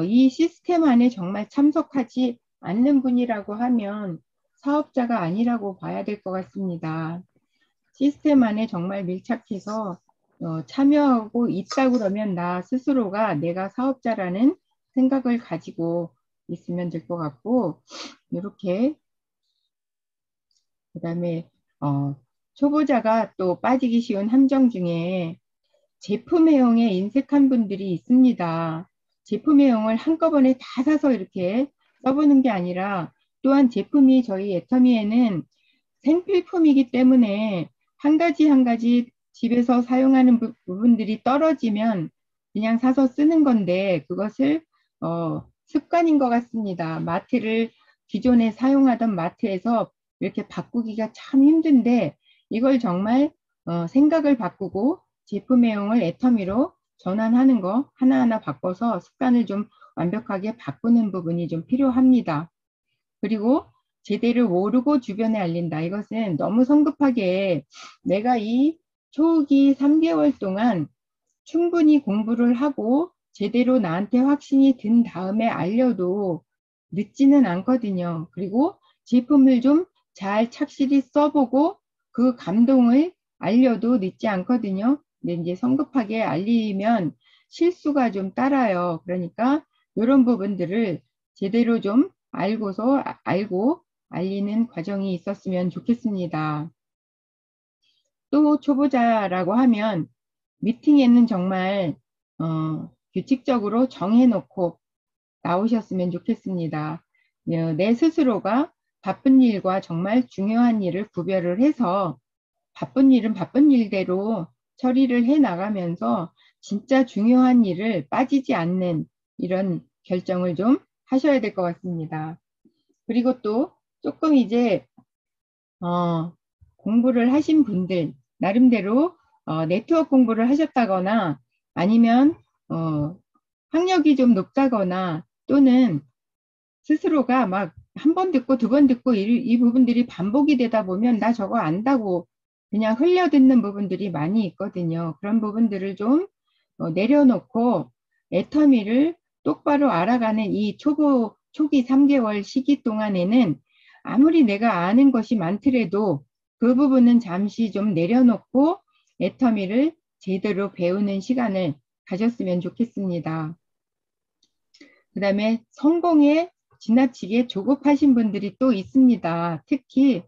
이 시스템 안에 정말 참석하지 않는 분이라고 하면 사업자가 아니라고 봐야 될 것 같습니다. 시스템 안에 정말 밀착해서 참여하고 있다 그러면 나 스스로가 내가 사업자라는 생각을 가지고 있으면 될 것 같고 이렇게 그 다음에 초보자가 또 빠지기 쉬운 함정 중에 제품 애용에 인색한 분들이 있습니다. 제품 애용을 한꺼번에 다 사서 이렇게 써보는 게 아니라 또한 제품이 저희 애터미에는 생필품이기 때문에 한 가지 집에서 사용하는 부분들이 떨어지면 그냥 사서 쓰는 건데 그것을 습관인 것 같습니다. 마트를 기존에 사용하던 마트에서 이렇게 바꾸기가 참 힘든데 이걸 정말 생각을 바꾸고 제품 애용을 애터미로 전환하는 거 하나하나 바꿔서 습관을 좀 완벽하게 바꾸는 부분이 좀 필요합니다. 그리고 제대로 모르고 주변에 알린다. 이것은 너무 성급하게 내가 이 초기 3개월 동안 충분히 공부를 하고 제대로 나한테 확신이 든 다음에 알려도 늦지는 않거든요. 그리고 제품을 좀 잘 착실히 써보고 그 감동을 알려도 늦지 않거든요. 근데 이제 성급하게 알리면 실수가 좀 따라요. 그러니까 이런 부분들을 제대로 좀 알고서 알고 알리는 과정이 있었으면 좋겠습니다. 또 초보자라고 하면 미팅에는 정말 규칙적으로 정해놓고 나오셨으면 좋겠습니다. 내 스스로가 바쁜 일과 정말 중요한 일을 구별을 해서 바쁜 일은 바쁜 일대로 처리를 해 나가면서 진짜 중요한 일을 빠지지 않는 이런 결정을 좀 하셔야 될 것 같습니다. 그리고 또 조금 이제 공부를 하신 분들 나름대로 네트워크 공부를 하셨다거나 아니면 학력이 좀 높다거나 또는 스스로가 막 한 번 듣고 두 번 듣고 이 부분들이 반복이 되다 보면 나 저거 안다고 그냥 흘려듣는 부분들이 많이 있거든요. 그런 부분들을 좀 내려놓고 애터미를 똑바로 알아가는 이 초기 3개월 시기 동안에는 아무리 내가 아는 것이 많더라도 그 부분은 잠시 좀 내려놓고 애터미를 제대로 배우는 시간을 가졌으면 좋겠습니다. 그 다음에 성공에 지나치게 조급하신 분들이 또 있습니다. 특히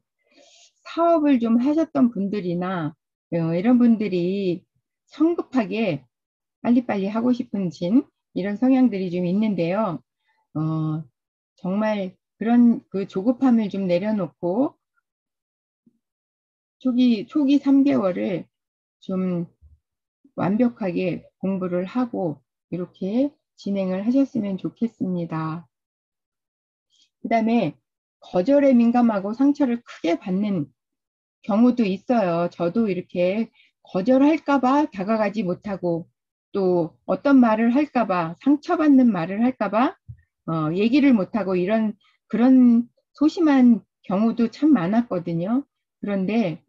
사업을 좀 하셨던 분들이나 이런 분들이 성급하게 빨리빨리 하고 싶은 이런 성향들이 좀 있는데요. 정말 그런 그 조급함을 좀 내려놓고 초기 3개월을 좀 완벽하게 공부를 하고 이렇게 진행을 하셨으면 좋겠습니다. 그 다음에 거절에 민감하고 상처를 크게 받는 경우도 있어요. 저도 이렇게 거절할까봐 다가가지 못하고 또 어떤 말을 할까봐 상처받는 말을 할까봐 얘기를 못하고 그런 소심한 경우도 참 많았거든요. 그런데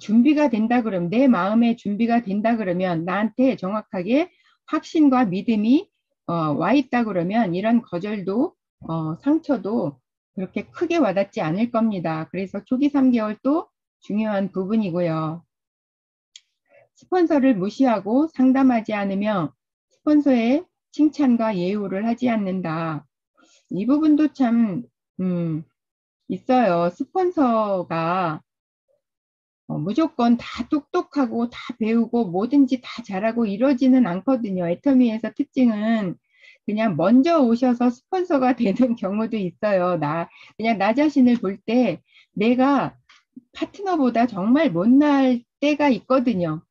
준비가 된다 그러면 내 마음의 준비가 된다 그러면 나한테 정확하게 확신과 믿음이 와 있다 그러면 이런 거절도 상처도 그렇게 크게 와닿지 않을 겁니다. 그래서 초기 3개월도 중요한 부분이고요. 스폰서를 무시하고 상담하지 않으며 스폰서의 칭찬과 예우를 하지 않는다. 이 부분도 참 있어요. 스폰서가 무조건 다 똑똑하고 다 배우고 뭐든지 다 잘하고 이러지는 않거든요. 애터미에서 특징은 그냥 먼저 오셔서 스폰서가 되는 경우도 있어요. 그냥 나 자신을 볼 때 내가 파트너보다 정말 못날 때가 있거든요.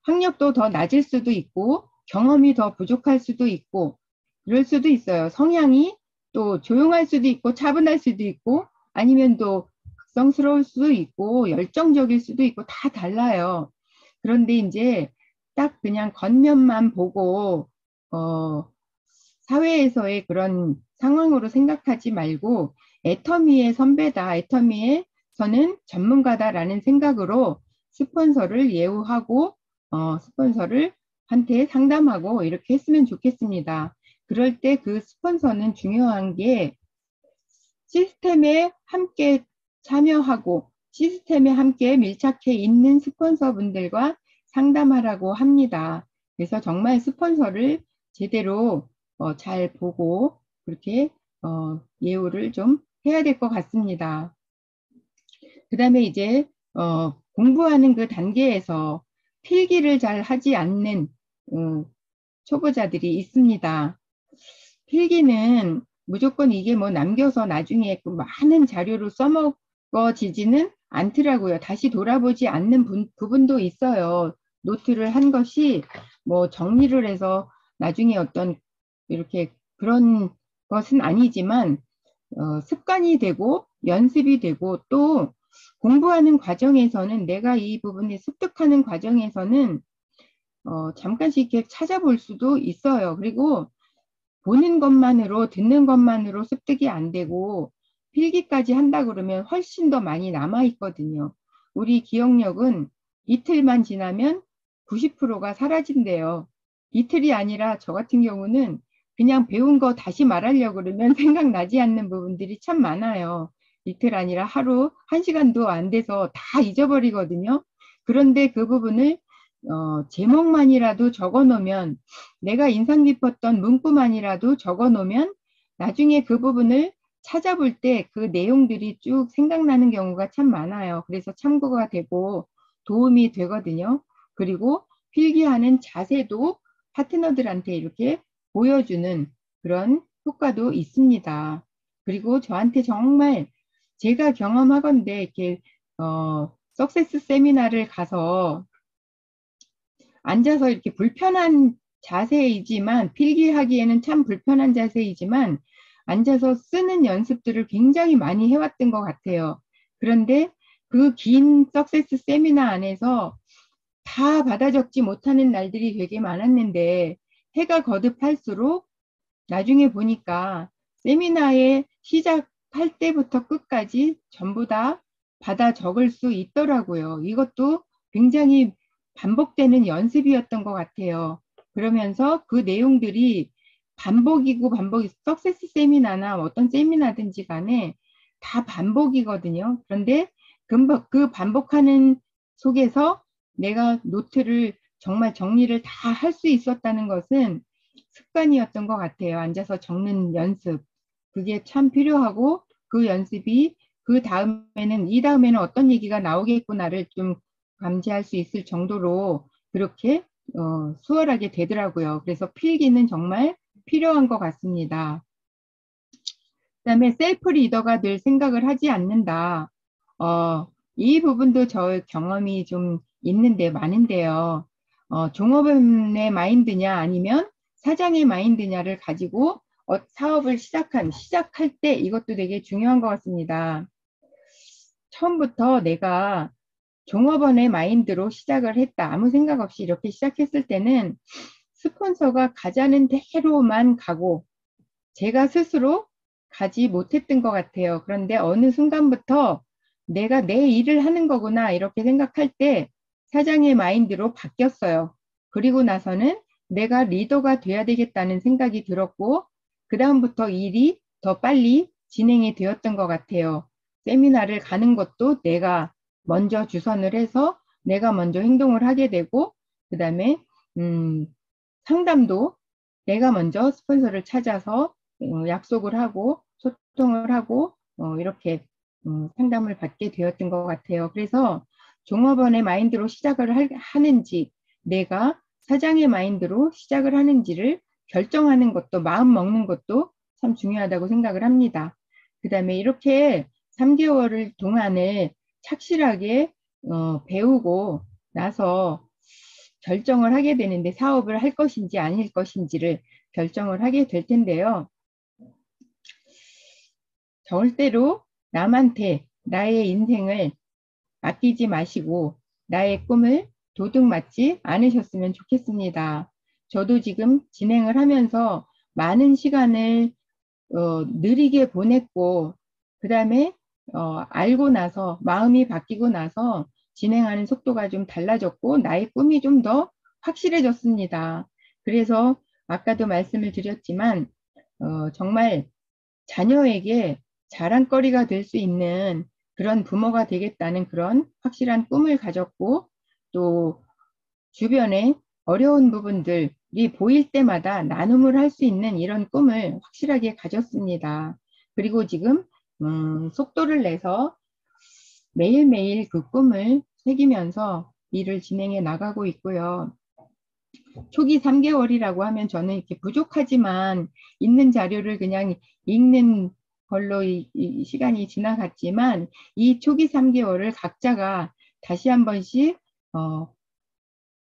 학력도 더 낮을 수도 있고 경험이 더 부족할 수도 있고 그럴 수도 있어요. 성향이 또 조용할 수도 있고 차분할 수도 있고 아니면 또 극성스러울 수도 있고 열정적일 수도 있고 다 달라요. 그런데 이제 딱 그냥 겉면만 보고 사회에서의 그런 상황으로 생각하지 말고 애터미의 선배다, 애터미에서는 전문가다라는 생각으로 스폰서를 예우하고 스폰서를 한테 상담하고 이렇게 했으면 좋겠습니다. 그럴 때 그 스폰서는 중요한 게 시스템에 함께 참여하고 시스템에 함께 밀착해 있는 스폰서분들과 상담하라고 합니다. 그래서 정말 스폰서를 제대로 잘 보고 그렇게 예우를 좀 해야 될 것 같습니다. 그 다음에 이제 공부하는 그 단계에서 필기를 잘 하지 않는 초보자들이 있습니다. 필기는 무조건 이게 뭐 남겨서 나중에 그 많은 자료로 써먹어지지는 않더라고요. 다시 돌아보지 않는 부분도 있어요. 노트를 한 것이 뭐 정리를 해서 나중에 어떤 이렇게 그런 것은 아니지만 습관이 되고 연습이 되고 또 공부하는 과정에서는 내가 이 부분을 습득하는 과정에서는 잠깐씩 이렇게 찾아볼 수도 있어요. 그리고 보는 것만으로 듣는 것만으로 습득이 안 되고 필기까지 한다 그러면 훨씬 더 많이 남아 있거든요. 우리 기억력은 이틀만 지나면 90%가 사라진대요. 이틀이 아니라 저 같은 경우는 그냥 배운 거 다시 말하려고 그러면 생각나지 않는 부분들이 참 많아요. 이틀 아니라 하루 1시간도 안 돼서 다 잊어버리거든요. 그런데 그 부분을 제목만이라도 적어 놓으면 내가 인상 깊었던 문구만이라도 적어 놓으면 나중에 그 부분을 찾아볼 때 그 내용들이 쭉 생각나는 경우가 참 많아요. 그래서 참고가 되고 도움이 되거든요. 그리고 필기하는 자세도 파트너들한테 이렇게 보여주는 그런 효과도 있습니다. 그리고 저한테 정말 제가 경험하건대 이렇게 석세스 세미나를 가서 앉아서 이렇게 불편한 자세이지만 필기하기에는 참 불편한 자세이지만 앉아서 쓰는 연습들을 굉장히 많이 해왔던 것 같아요. 그런데 그 긴 석세스 세미나 안에서 다 받아 적지 못하는 날들이 되게 많았는데 해가 거듭할수록 나중에 보니까 세미나에 시작할 때부터 끝까지 전부 다 받아 적을 수 있더라고요. 이것도 굉장히 반복되는 연습이었던 것 같아요. 그러면서 그 내용들이 반복이고 반복이 석세스 세미나나 어떤 세미나든지 간에 다 반복이거든요. 그런데 그 반복하는 속에서 내가 노트를 정말 정리를 다 할 수 있었다는 것은 습관이었던 것 같아요. 앉아서 적는 연습. 그게 참 필요하고 그 연습이 그 다음에는 이 다음에는 어떤 얘기가 나오겠구나를 좀 감지할 수 있을 정도로 그렇게 수월하게 되더라고요. 그래서 필기는 정말 필요한 것 같습니다. 그다음에 셀프 리더가 늘 생각을 하지 않는다. 이 부분도 저 경험이 좀 있는데 많은데요. 종업원의 마인드냐 아니면 사장의 마인드냐를 가지고 사업을 시작할 때 이것도 되게 중요한 것 같습니다. 처음부터 내가 종업원의 마인드로 시작을 했다. 아무 생각 없이 이렇게 시작했을 때는 스폰서가 가자는 대로만 가고 제가 스스로 가지 못했던 것 같아요. 그런데 어느 순간부터 내가 내 일을 하는 거구나 이렇게 생각할 때 사장의 마인드로 바뀌었어요. 그리고 나서는 내가 리더가 돼야 되겠다는 생각이 들었고 그 다음부터 일이 더 빨리 진행이 되었던 것 같아요. 세미나를 가는 것도 내가 먼저 주선을 해서 내가 먼저 행동을 하게 되고 그 다음에 상담도 내가 먼저 스폰서를 찾아서 약속을 하고 소통을 하고 이렇게 상담을 받게 되었던 것 같아요. 그래서 종업원의 마인드로 시작을 하는지 내가 사장의 마인드로 시작을 하는지를 결정하는 것도 마음 먹는 것도 참 중요하다고 생각을 합니다. 그 다음에 이렇게 3개월 동안을 착실하게 배우고 나서 결정을 하게 되는데 사업을 할 것인지 아닐 것인지를 결정을 하게 될 텐데요. 절대로 남한테 나의 인생을 맡기지 마시고 나의 꿈을 도둑 맞지 않으셨으면 좋겠습니다. 저도 지금 진행을 하면서 많은 시간을 느리게 보냈고 그 다음에 알고 나서 마음이 바뀌고 나서 진행하는 속도가 좀 달라졌고 나의 꿈이 좀 더 확실해졌습니다. 그래서 아까도 말씀을 드렸지만 정말 자녀에게 자랑거리가 될 수 있는 그런 부모가 되겠다는 그런 확실한 꿈을 가졌고 또 주변에 어려운 부분들이 보일 때마다 나눔을 할 수 있는 이런 꿈을 확실하게 가졌습니다. 그리고 지금 속도를 내서 매일매일 그 꿈을 새기면서 일을 진행해 나가고 있고요. 초기 3개월이라고 하면 저는 이렇게 부족하지만 있는 자료를 그냥 읽는 걸로 이 시간이 지나갔지만 이 초기 3개월을 각자가 다시 한 번씩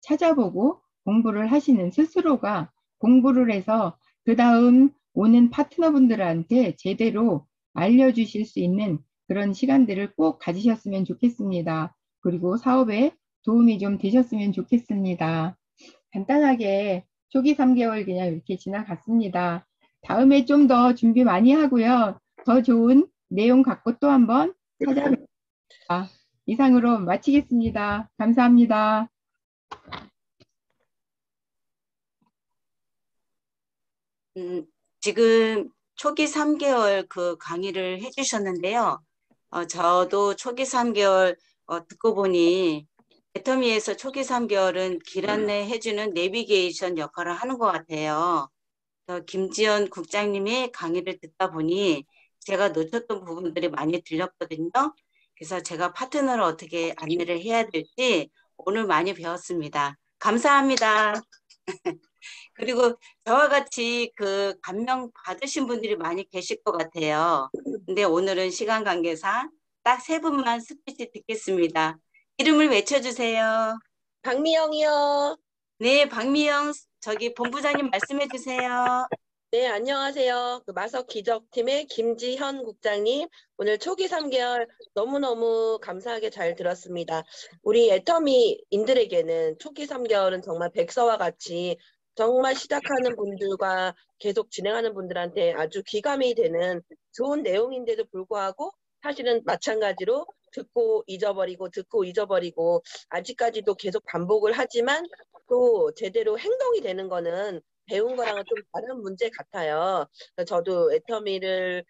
찾아보고 공부를 하시는 스스로가 공부를 해서 그 다음 오는 파트너분들한테 제대로 알려주실 수 있는 그런 시간들을 꼭 가지셨으면 좋겠습니다. 그리고 사업에 도움이 좀 되셨으면 좋겠습니다. 간단하게 초기 3개월 그냥 이렇게 지나갔습니다. 다음에 좀 더 준비 많이 하고요. 더 좋은 내용 갖고 또 한번 찾아뵙겠습니다. 이상으로 마치겠습니다. 감사합니다. 지금 초기 3개월 그 강의를 해주셨는데요. 저도 초기 3개월 듣고 보니 애터미에서 초기 3개월은 길 안내 해주는 내비게이션 역할을 하는 것 같아요. 김지연 국장님의 강의를 듣다 보니 제가 놓쳤던 부분들이 많이 들렸거든요. 그래서 제가 파트너를 어떻게 안내를 해야 될지 오늘 많이 배웠습니다. 감사합니다. 그리고 저와 같이 그 감명 받으신 분들이 많이 계실 것 같아요. 근데 오늘은 시간 관계상 딱 3분만 스피치 듣겠습니다. 이름을 외쳐주세요. 박미영이요. 네, 박미영 본부장님 말씀해 주세요. 네, 안녕하세요. 마석 기적팀의 김지현 국장님, 오늘 초기 3개월 너무너무 감사하게 잘 들었습니다. 우리 애터미인들에게는 초기 3개월은 정말 백서와 같이 정말 시작하는 분들과 계속 진행하는 분들한테 아주 귀감이 되는 좋은 내용인데도 불구하고 사실은 마찬가지로 듣고 잊어버리고 아직까지도 계속 반복을 하지만 또 제대로 행동이 되는 거는 배운 거랑은 좀 다른 문제 같아요. 저도 애터미를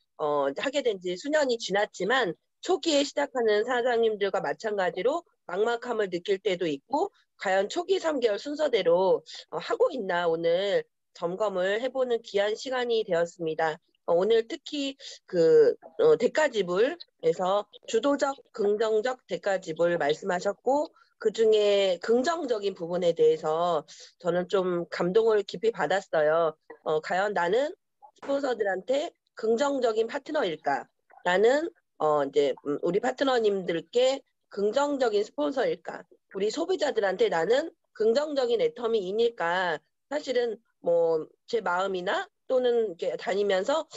하게 된 지 수년이 지났지만 초기에 시작하는 사장님들과 마찬가지로 막막함을 느낄 때도 있고 과연 초기 3개월 순서대로 하고 있나 오늘 점검을 해보는 귀한 시간이 되었습니다. 오늘 특히 대가지불에서 주도적, 긍정적 대가지불 말씀하셨고 그 중에 긍정적인 부분에 대해서 저는 좀 감동을 깊이 받았어요. 과연 나는 스폰서들한테 긍정적인 파트너일까? 나는 이제 우리 파트너님들께 긍정적인 스폰서일까? 우리 소비자들한테 나는 긍정적인 애터미인일까? 사실은 뭐 제 마음이나 또는 이렇게 다니면서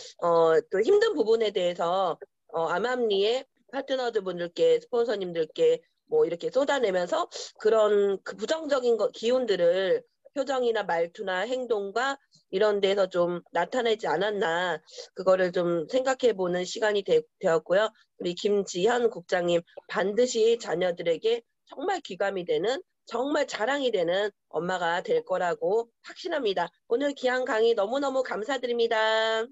또 힘든 부분에 대해서 암암리에 파트너들 분들께 스폰서님들께 뭐 이렇게 쏟아내면서 그런 그 부정적인 기운들을 표정이나 말투나 행동과 이런 데서 좀 나타내지 않았나 그거를 좀 생각해보는 시간이 되었고요. 우리 김지현 국장님 반드시 자녀들에게 정말 귀감이 되는 정말 자랑이 되는 엄마가 될 거라고 확신합니다. 오늘 귀한 강의 너무너무 감사드립니다.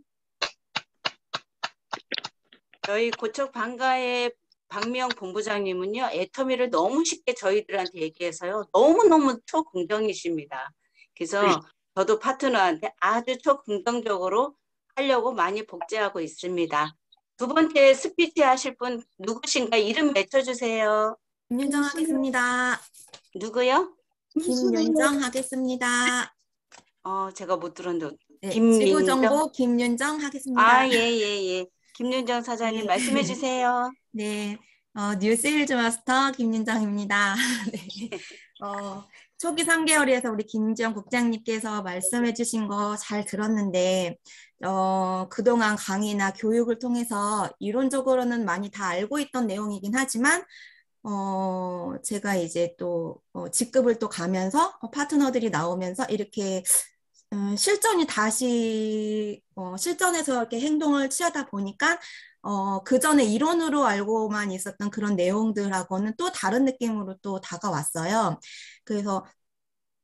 저희 고척 방가의 박미영 본부장님은요, 애터미를 너무 쉽게 저희들한테 얘기해서요, 너무너무 초긍정이십니다. 그래서 저도 파트너한테 아주 초긍정적으로 하려고 많이 복제하고 있습니다. 두 번째 스피치 하실 분 누구신가? 이름 외쳐주세요. 김윤정 하겠습니다. 누구요? 김윤정 하겠습니다. 제가 못 들었는데. 네, 김민정? 지구정보 김윤정 하겠습니다. 아, 예. 김윤정 사장님 네. 말씀해 주세요. 네, 뉴세일즈 마스터 김윤정입니다. 네. 초기 3개월에서 우리 김지영 국장님께서 말씀해 주신 거 잘 들었는데 그동안 강의나 교육을 통해서 이론적으로는 많이 다 알고 있던 내용이긴 하지만 제가 이제 또 직급을 또 가면서 파트너들이 나오면서 이렇게 실전이 다시 실전에서 이렇게 행동을 취하다 보니까 그 전에 이론으로 알고만 있었던 그런 내용들하고는 또 다른 느낌으로 또 다가왔어요. 그래서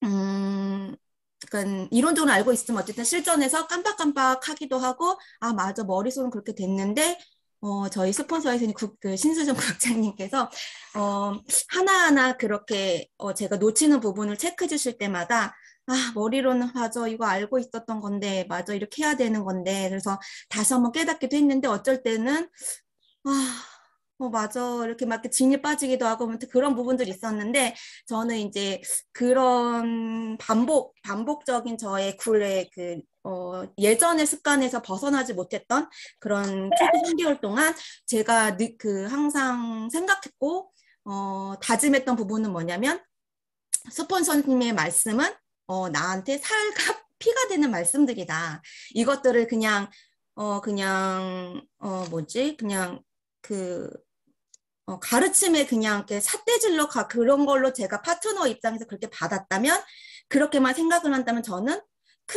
그러니까 이론적으로 알고 있으면 어쨌든 실전에서 깜빡깜빡하기도 하고 아 맞아 머릿속은 그렇게 됐는데 저희 스폰서에서 그 신수정 국장님께서 하나하나 그렇게 제가 놓치는 부분을 체크해 주실 때마다 아 머리로는 맞아 이거 알고 있었던 건데 맞아 이렇게 해야 되는 건데 그래서 다시 한번 깨닫기도 했는데 어쩔 때는 맞아 이렇게 막 진이 빠지기도 하고 그런 부분들이 있었는데 저는 이제 그런 반복적인 저의 굴의 예전의 습관에서 벗어나지 못했던 그런 초기 3개월 동안 제가 항상 생각했고 다짐했던 부분은 뭐냐면 스폰서님의 말씀은 나한테 살과 피가 되는 말씀들이다. 이것들을 그냥 가르침에 그냥 이렇게 삿대질로 그런 걸로 제가 파트너 입장에서 그렇게 받았다면 그렇게만 생각을 한다면 저는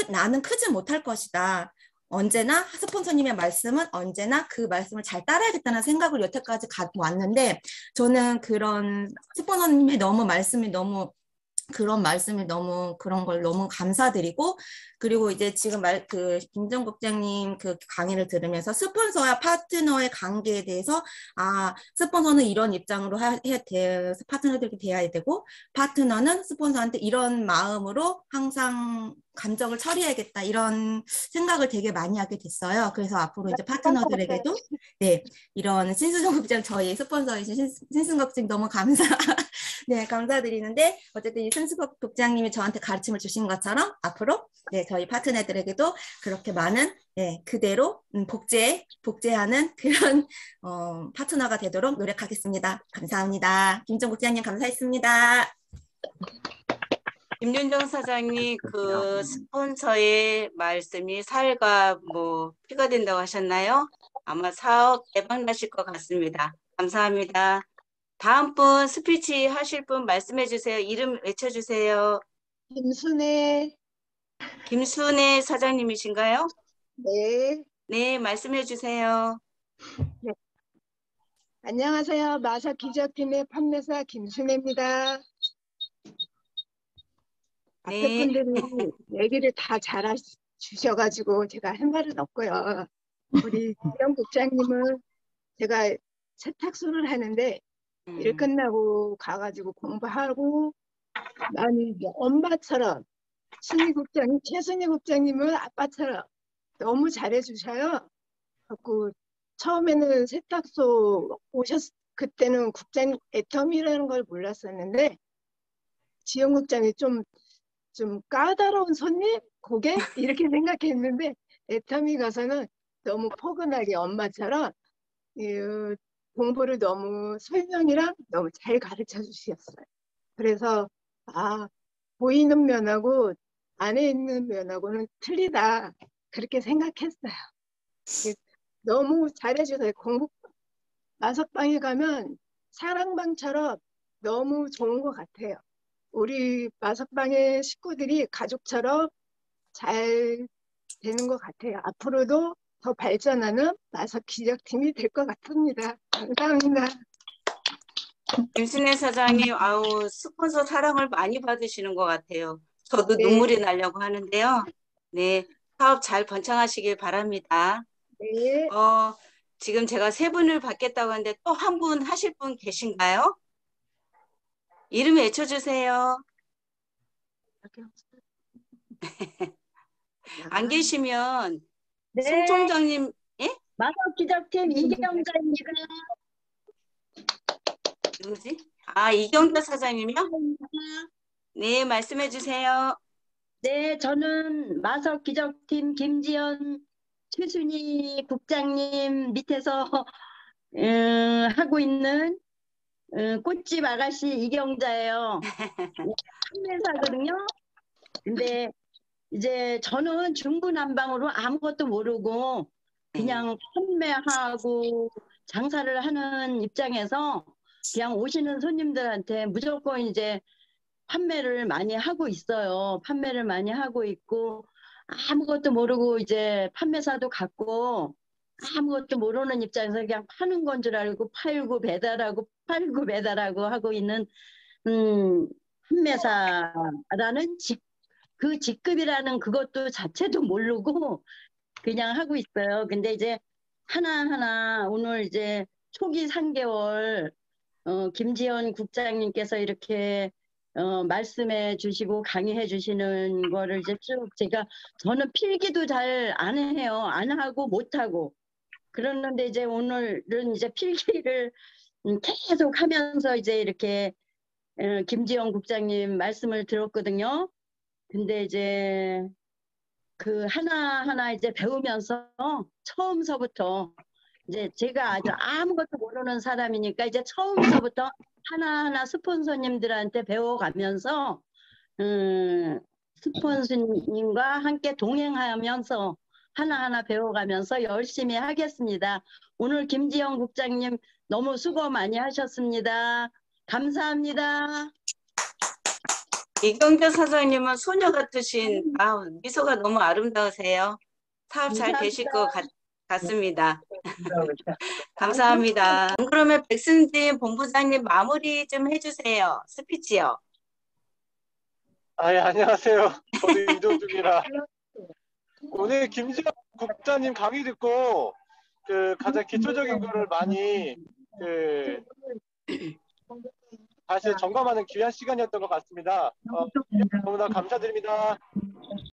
나는 크지 못할 것이다. 언제나 스폰서님의 말씀은 언제나 그 말씀을 잘 따라야겠다는 생각을 여태까지 갖고 왔는데 저는 그런 스폰서님의 그런 걸 너무 감사드리고 그리고 이제 지금 김정 국장님 그 강의를 들으면서 스폰서와 파트너의 관계에 대해서 스폰서는 이런 입장으로 파트너들이 돼야 되고 파트너는 스폰서한테 이런 마음으로 항상 감정을 처리해야겠다 이런 생각을 되게 많이 하게 됐어요. 그래서 앞으로 이제 파트너들에게도 네 이런 신수정 국장 저희 스폰서이신 신수정 국장 너무 감사드리는데 어쨌든 이 신수정 국장님이 저한테 가르침을 주신 것처럼 앞으로 네 저희 파트너들에게도 그렇게 많은 그대로 복제하는 그런 파트너가 되도록 노력하겠습니다. 감사합니다. 김정 국장님 감사했습니다. 김윤정 사장님, 그 스폰서의 말씀이 살과 뭐 피가 된다고 하셨나요? 아마 사업 대박 나실 것 같습니다. 감사합니다. 다음 분 스피치 하실 분 말씀해 주세요. 이름 외쳐주세요. 김순애. 김순애 사장님이신가요? 네. 네, 말씀해 주세요. 안녕하세요. 마사 기자팀의 판매사 김순애입니다. 앞에 네. 분들이 얘기를 다 잘해주셔가지고 제가 할 말은 없고요. 우리 지영 국장님은 제가 세탁소를 하는데 일 끝나고 가가지고 공부하고 나는 이제 엄마처럼 순희 국장님, 최순희 국장님은 아빠처럼 너무 잘해주셔요. 그래갖고 처음에는 세탁소 그때는 국장님 애텀이라는 걸 몰랐었는데 지영 국장이 좀 까다로운 손님? 고객? 이렇게 생각했는데 애텀이 가서는 너무 포근하게 엄마처럼 공부를 너무 설명이랑 너무 잘 가르쳐 주셨어요. 그래서 보이는 면하고 안에 있는 면하고는 틀리다 그렇게 생각했어요. 너무 잘해주세요. 마석방에 가면 사랑방처럼 너무 좋은 것 같아요. 우리 마석방의 식구들이 가족처럼 잘 되는 것 같아요. 앞으로도 더 발전하는 마석 기적팀이 될 것 같습니다. 감사합니다. 김순애 사장님, 아우, 스폰서 사랑을 많이 받으시는 것 같아요. 저도 네. 눈물이 나려고 하는데요. 네, 사업 잘 번창하시길 바랍니다. 네. 지금 제가 3분을 받겠다고 하는데 또 한 분 하실 분 계신가요? 이름 외쳐주세요. 안 계시면 네. 송 총장님, 예? 마석 기적팀 이경자입니다. 누구지? 이경자 사장님이요? 네, 말씀해 주세요. 네, 저는 마석 기적팀 김지연 최순희 국장님 밑에서 하고 있는 꽃집 아가씨 이경자예요. 판매사거든요. 근데 이제 저는 중구난방으로 아무것도 모르고 그냥 판매하고 장사를 하는 입장에서 그냥 오시는 손님들한테 무조건 이제 판매를 많이 하고 있어요. 판매를 많이 하고 있고 아무것도 모르고 이제 판매사도 갖고 아무것도 모르는 입장에서 그냥 파는 건 줄 알고 팔고 배달하고 팔고 배달하고 하고 있는 판매사라는 그 직급이라는 그것도 자체도 모르고 그냥 하고 있어요. 근데 이제 하나하나 오늘 이제 초기 3개월 김지연 국장님께서 이렇게 말씀해 주시고 강의해 주시는 거를 이제 쭉 저는 필기도 잘 안 해요. 안 하고 못 하고. 그러는데 이제 오늘은 이제 필기를 계속 하면서 이제 이렇게 김지연 국장님 말씀을 들었거든요. 근데 이제 그 하나하나 이제 배우면서 처음서부터 이제 제가 아주 아무것도 모르는 사람이니까 이제 처음서부터 하나하나 스폰서님들한테 배워가면서 스폰서님과 함께 동행하면서 하나하나 배워가면서 열심히 하겠습니다. 오늘 김지영 국장님 너무 수고 많이 하셨습니다. 감사합니다. 이경자 사장님은 소녀 같으신 미소가 너무 아름다우세요. 사업 잘 되실 것 같습니다. 감사합니다. 그러면 백승진 본부장님 마무리 좀 해주세요. 스피치요. 예, 안녕하세요. 저도 이동 중이라. 오늘 김지영 국장님 강의 듣고 가장 기초적인 거를 많이 다시 점검하는 귀한 시간이었던 것 같습니다. 너무나 감사드립니다.